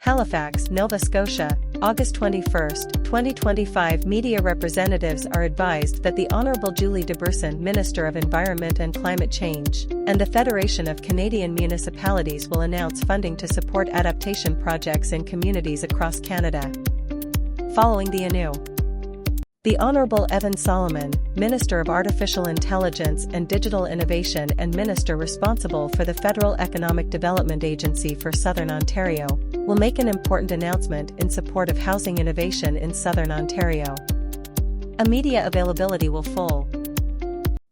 Halifax, Nova Scotia, August 21, 2025. Media representatives are advised that the Honourable Julie Debrusson, Minister of Environment and Climate Change, and the Federation of Canadian Municipalities will announce funding to support adaptation projects in communities across Canada. Following the ANU, the Honourable Evan Solomon, Minister of Artificial Intelligence and Digital Innovation and Minister responsible for the Federal Economic Development Agency for Southern Ontario, will make an important announcement in support of housing innovation in Southern Ontario. A media availability will follow.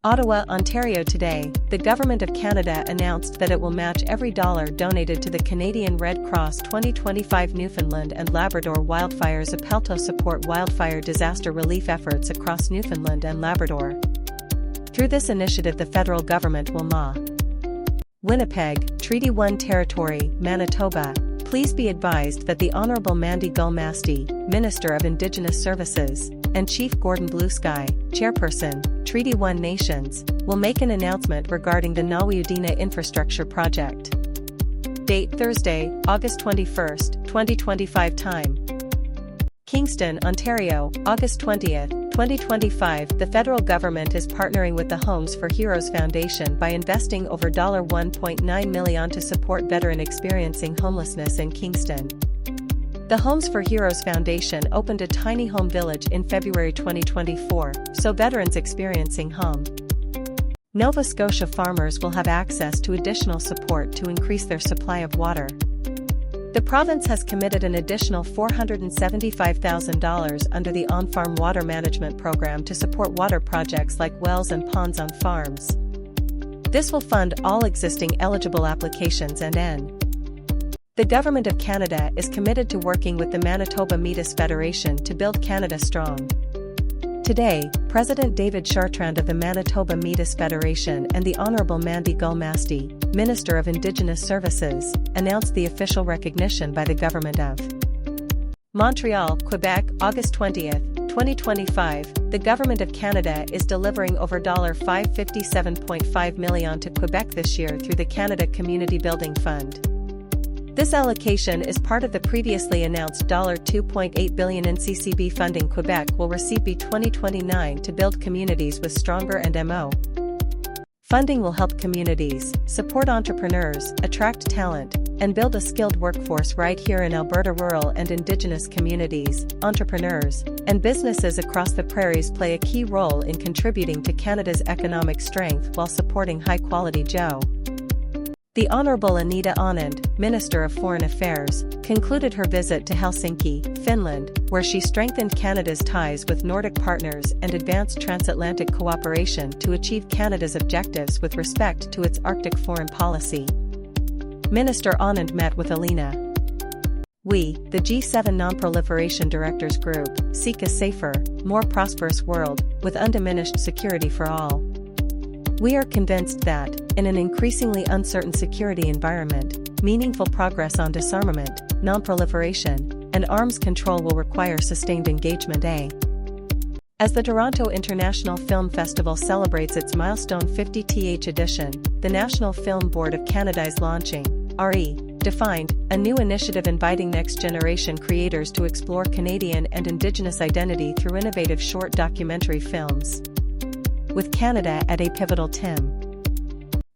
Ottawa, Ontario. Today, the Government of Canada announced that it will match every dollar donated to the Canadian Red Cross 2025 Newfoundland and Labrador Wildfires Appel to support wildfire disaster relief efforts across Newfoundland and Labrador. Through this initiative, the federal government will Winnipeg, Treaty 1 Territory, Manitoba. Please be advised that the Honourable Mandy Gull-Masti, Minister of Indigenous Services, and Chief Gordon Bluesky, Chairperson, Treaty 1 Nations, will make an announcement regarding the Nawi-Udina Infrastructure Project. Date Thursday, August 21, 2025. Time Kingston, Ontario, August 20, 2025. The federal government is partnering with the Homes for Heroes Foundation by investing over $1.9 million to support veterans experiencing homelessness in Kingston. The Homes for Heroes Foundation opened a tiny home village in February 2024, so veterans experiencing Nova Scotia farmers will have access to additional support to increase their supply of water. The province has committed an additional $475,000 under the On-Farm Water Management Program to support water projects like wells and ponds on farms. This will fund all existing eligible applications and The Government of Canada is committed to working with the Manitoba Metis Federation to build Canada strong. Today, President David Chartrand of the Manitoba Metis Federation and the Honourable Mandy Gull-Masti, Minister of Indigenous Services, announced the official recognition by the Government of Montreal, Quebec, August 20, 2025. The Government of Canada is delivering over $557.5 million to Quebec this year through the Canada Community Building Fund. This allocation is part of the previously announced $2.8 billion in CCB funding Quebec will receive by 2029 to build communities with stronger and MO. Funding will help communities, support entrepreneurs, attract talent, and build a skilled workforce right here in Alberta. Rural and Indigenous communities, entrepreneurs, and businesses across the prairies play a key role in contributing to Canada's economic strength while supporting high-quality Joe. The Honourable Anita Anand, Minister of Foreign Affairs, concluded her visit to Helsinki, Finland, where she strengthened Canada's ties with Nordic partners and advanced transatlantic cooperation to achieve Canada's objectives with respect to its Arctic foreign policy. Minister Anand met with Alina We, the G7 Non-Proliferation Directors Group, seek a safer, more prosperous world, with undiminished security for all. We are convinced that, in an increasingly uncertain security environment, meaningful progress on disarmament, non-proliferation, and arms control will require sustained engagement. As the Toronto International Film Festival celebrates its milestone 50th edition, the National Film Board of Canada is launching Defined, a new initiative inviting next-generation creators to explore Canadian and Indigenous identity through innovative short documentary films. With Canada at a pivotal time.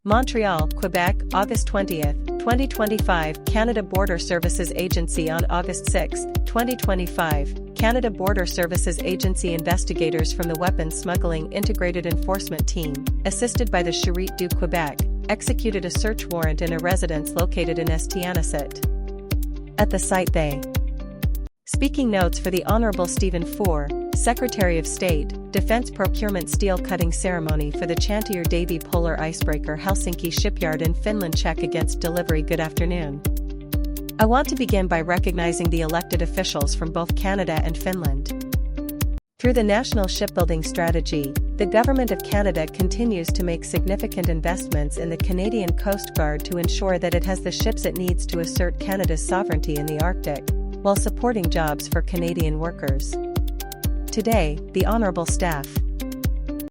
Montreal, Quebec, August 20, 2025. Canada Border Services Agency on August 6, 2025. Canada Border Services Agency investigators from the Weapons Smuggling Integrated Enforcement Team, assisted by the Charité du Québec, executed a search warrant in a residence located in Estianisset. At the site Speaking notes for the Honourable Stephen Four, Secretary of State, Defence Procurement Steel Cutting Ceremony for the Chantier Davy Polar Icebreaker Helsinki Shipyard in Finland. Check against delivery. Good afternoon. I want to begin by recognizing the elected officials from both Canada and Finland. Through the National Shipbuilding Strategy, the Government of Canada continues to make significant investments in the Canadian Coast Guard to ensure that it has the ships it needs to assert Canada's sovereignty in the Arctic, while supporting jobs for Canadian workers. Today, the Honourable Staff